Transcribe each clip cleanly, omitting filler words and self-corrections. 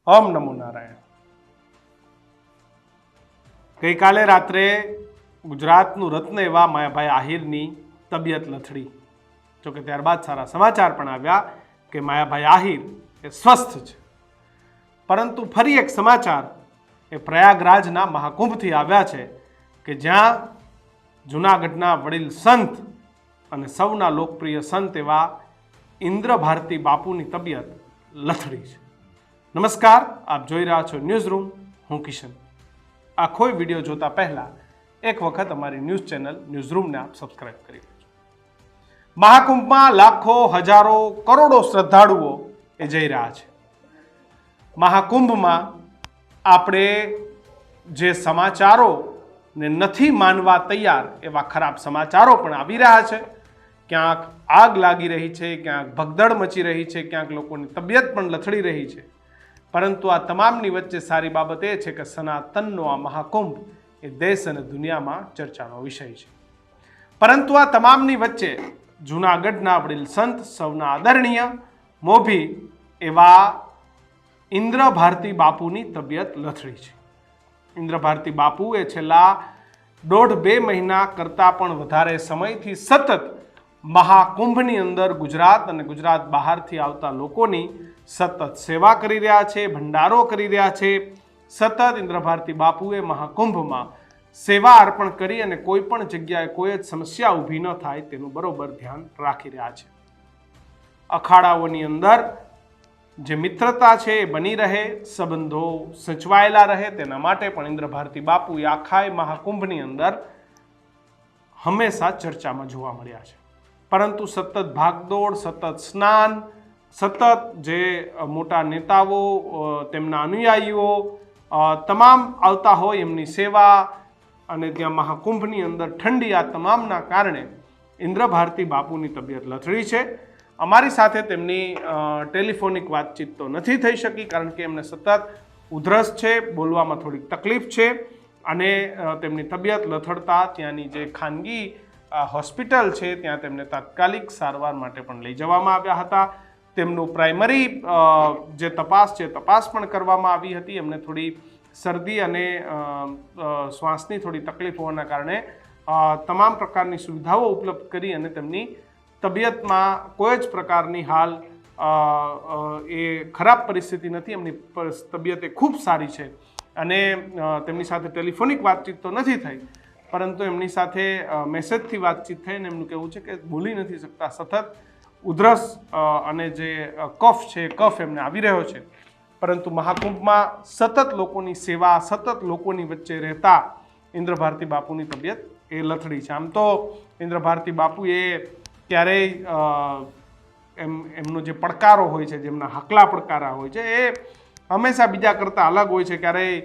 ઓમ નમો નારાયણ। ગઈકાલે રાત્રે ગુજરાતનું રત્ન એવા માયાભાઈ આહિરની તબિયત લથડી। જોકે ત્યારબાદ સારા સમાચાર પણ આવ્યા કે માયાભાઈ આહિર એ સ્વસ્થ છે, પરંતુ ફરી એક સમાચાર એ પ્રયાગરાજના મહાકુંભથી આવ્યા છે કે જ્યાં જૂનાગઢના વડીલ સંત અને સૌના લોકપ્રિય સંત એવા ઇન્દ્ર ભારતી બાપુની તબિયત લથડી છે। નમસ્કાર, આપ જોઈ રહ્યા છો ન્યૂઝ રૂમ, હું કિશન। આખો વિડીયો જોતા પહેલા એક વખત અમારી ન્યૂઝ ચેનલ ન્યૂઝ રૂમને આપ સબસ્ક્રાઇબ કરી લેજો। મહાકુંભમાં લાખો, હજારો, કરોડો શ્રદ્ધાળુઓ એ જઈ રહ્યા છે। મહાકુંભમાં આપણે જે સમાચારોને નથી માનવા તૈયાર એવા ખરાબ સમાચારો પણ આવી રહ્યા છે। ક્યાંક આગ લાગી રહી છે, ક્યાંક ભગદડ મચી રહી છે, ક્યાંક લોકોની તબિયત પણ લથડી રહી છે, પરંતુ આ તમામની વચ્ચે સારી બાબત એ છે કે સનાતનનો આ મહાકુંભ એ દેશ અને દુનિયામાં ચર્ચાનો વિષય છે। પરંતુ આ તમામની વચ્ચે જૂનાગઢના વડીલ સંત, સૌના આદરણીય મોભી એવા ઇન્દ્ર ભારતી બાપુની તબિયત લથડી છે। ઇન્દ્ર ભારતી બાપુ એ છેલ્લા 1.5-2 મહિના કરતાં પણ વધારે સમયથી સતત મહાકુંભની અંદર ગુજરાત અને ગુજરાત બહારથી આવતા લોકોની સતત સેવા કરી રહ્યા છે, ભંડારો કરી રહ્યા છે। સતત ઇન્દ્ર ભારતી બાપુએ મહાકુંભમાં સેવા અર્પણ કરી અને કોઈ પણ જગ્યાએ કોઈ જ સમસ્યા ઊભી ન થાય તેનું બરોબર ધ્યાન રાખી રહ્યા છે। અખાડાઓની અંદર જે મિત્રતા છે એ બની રહે, સંબંધો સચવાયેલા રહે, તેના માટે પણ ઇન્દ્ર ભારતી બાપુ એ આખા મહાકુંભની અંદર હંમેશા ચર્ચામાં જોવા મળ્યા છે। પરંતુ સતત ભાગદોડ, સતત સ્નાન, સતત જે મોટા નેતાઓ, તેમના અનુયાયીઓ તમામ આવતા હોય એમની સેવા અને ત્યાં મહાકુંભની અંદર ઠંડી, આ તમામના કારણે ઇન્દ્ર ભારતી બાપુની તબિયત લથડી છે। અમારી સાથે તેમની ટેલિફોનિક વાતચીત તો નથી થઈ શકી, કારણ કે એમને સતત ઉધરસ છે, બોલવામાં થોડીક તકલીફ છે અને તેમની તબિયત લથડતા ત્યાંની જે ખાનગી હોસ્પિટલ છે ત્યાં તેમને તાત્કાલિક સારવાર માટે પણ લઈ જવામાં આવ્યા હતા। તેમનું પ્રાઇમરી જે તપાસ છે તપાસ પણ કરવામાં આવી હતી। એમને થોડી શરદી અને શ્વાસની થોડી તકલીફ હોવાના કારણે તમામ પ્રકારની સુવિધાઓ ઉપલબ્ધ કરી અને તેમની તબિયતમાં કોઈ જ પ્રકારની હાલ એ ખરાબ પરિસ્થિતિ નથી। એમની તબિયત એ ખૂબ સારી છે અને તેમની સાથે ટેલિફોનિક વાતચીત તો નથી થઈ, પરંતુ એમની સાથે મેસેજથી વાતચીત થઈ અને એમનું કહેવું છે કે બોલી નથી શકતા, સતત ઉધરસ અને જે કફ છે કફ એમને આવી રહ્યો છે। પરંતુ મહાકુંભમાં સતત લોકોની સેવા, સતત લોકોની વચ્ચે રહેતા ઇન્દ્ર ભારતી બાપુની તબિયત એ લથડી છે। આમ તો ઇન્દ્ર ભારતી બાપુ એ ક્યારેય એમનો જે પડકારો હોય છે, જેમના હકલા પડકારા હોય છે, એ હંમેશા બીજા કરતાં અલગ હોય છે। ક્યારેય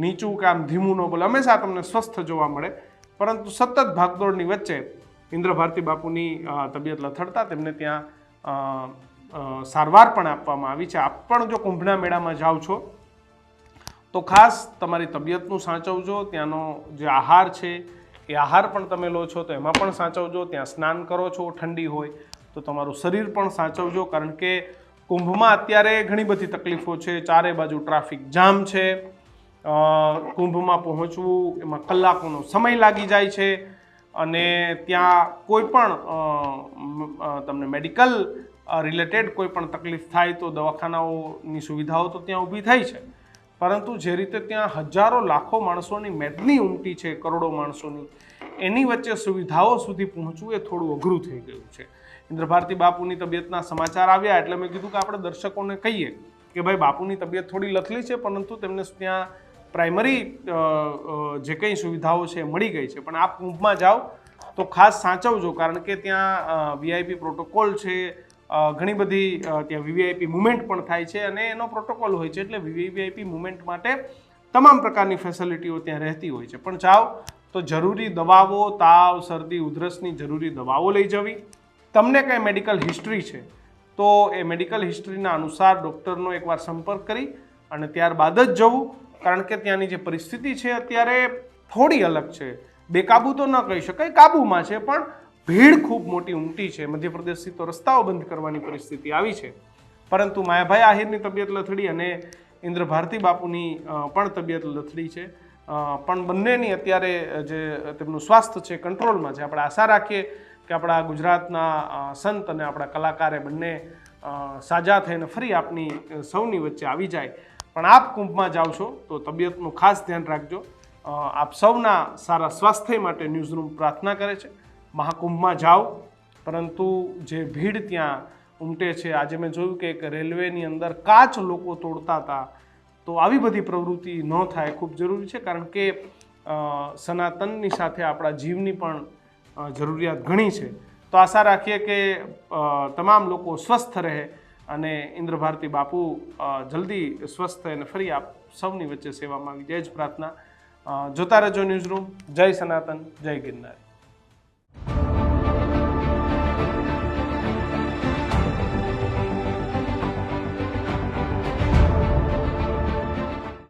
નીચું કે આમ ધીમું ન બોલે, હંમેશા તમને સ્વસ્થ જોવા મળે। પરંતુ સતત ભાગદોડની વચ્ચે ઇન્દ્ર ભારતી બાપુની તબિયત લથડતા તેમને ત્યાં સારવાર પણ આપવામાં આવી છે। આપ પણ જો કુંભના મેળામાં જાઓ છો તો ખાસ તમારી તબિયતનું સાચવજો। ત્યાંનો જે આહાર છે એ આહાર પણ તમે લો છો તો એમાં પણ સાચવજો। ત્યાં સ્નાન કરો છો, ઠંડી હોય તો તમારું શરીર પણ સાચવજો, કારણ કે કુંભમાં અત્યારે ઘણી બધી તકલીફો છે। ચારે બાજુ ટ્રાફિક જામ છે, કુંભમાં પહોંચવું એમાં કલાકોનો સમય લાગી જાય છે અને ત્યાં કોઈ પણ તમને મેડિકલ રિલેટેડ કોઈ પણ તકલીફ થાય તો દવાખાનાઓની સુવિધાઓ તો ત્યાં ઊભી થઈ છે, પરંતુ જે રીતે ત્યાં હજારો લાખો માણસોની મેદની ઉમટી છે, કરોડો માણસોની, એની વચ્ચે સુવિધાઓ સુધી પહોંચવું એ થોડું અઘરું થઈ ગયું છે। ઇન્દ્ર ભારતી બાપુની તબિયતના સમાચાર આવ્યા એટલે મેં કીધું કે આપણે દર્શકોને કહીએ કે ભાઈ બાપુની તબિયત થોડી લથલી છે, પરંતુ તેમને ત્યાં પ્રાઇમરી જે કંઈ સુવિધાઓ છે મળી ગઈ છે। પણ આપ કુંભમાં જાઓ તો ખાસ સાચવજો, કારણ કે ત્યાં વીઆઈપી પ્રોટોકોલ છે, ઘણી બધી ત્યાં વીવીઆઈપી મુવમેન્ટ પણ થાય છે અને એનો પ્રોટોકોલ હોય છે, એટલે વીવીઆઈપી મુવમેન્ટ માટે તમામ પ્રકારની ફેસિલિટીઓ ત્યાં રહેતી હોય છે। પણ જાઓ તો જરૂરી દવાઓ, તાવ, શરદી, ઉધરસની જરૂરી દવાઓ લઈ જવી। તમને કંઈ મેડિકલ હિસ્ટ્રી છે તો એ મેડિકલ હિસ્ટ્રીના અનુસાર ડૉક્ટરનો એકવાર સંપર્ક કરી અને ત્યારબાદ જ જવું, કારણ કે ત્યાંની જે પરિસ્થિતિ છે અત્યારે થોડી અલગ છે। બેકાબૂ તો ન કહી શકાય, કાબૂમાં છે, પણ ભીડ ખૂબ મોટી ઉમટી છે। મધ્યપ્રદેશથી તો રસ્તાઓ બંધ કરવાની પરિસ્થિતિ આવી છે પરંતુ માયાભાઈ આહિરની તબિયત લથડી અને ઇન્દ્ર ભારતી બાપુની પણ તબિયત લથડી છે, પણ બંનેની અત્યારે જે તેમનું સ્વાસ્થ્ય છે કંટ્રોલમાં છે. આપણે આશા રાખીએ કે આપણા ગુજરાતના સંત અને આપણા કલાકારે બંને સાજા થઈને ફરી આપની સૌની વચ્ચે આવી જાય. પણ આપ કુંભમાં જાઓ છો તો તબિયતનું ખાસ ધ્યાન રાખજો. આપ સૌના સારા સ્વાસ્થ્ય માટે ન્યૂઝરૂમ પ્રાર્થના કરે છે. મહાકુંભમાં જાઓ, પરંતુ જે ભીડ ત્યાં ઉમટે છે, આજે મેં જોયું કે એક રેલવેની અંદર કાચ લોકો તોડતા હતા, તો આવી બધી પ્રવૃત્તિ ન થાય ખૂબ જરૂરી છે, કારણ કે સનાતનની સાથે આપણા જીવની પણ જરૂરિયાત ઘણી છે. તો આશા રાખીએ કે તમામ લોકો સ્વસ્થ રહે અને ઇન્દ્ર ભારતી બાપુ જલ્દી સ્વસ્થ થઈને ફરી આપ સૌની વચ્ચે સેવામાં આવી જાય જ પ્રાર્થના. જોતા રહેજો ન્યૂઝરૂમ. જય સનાતન, જય ગિરનાર.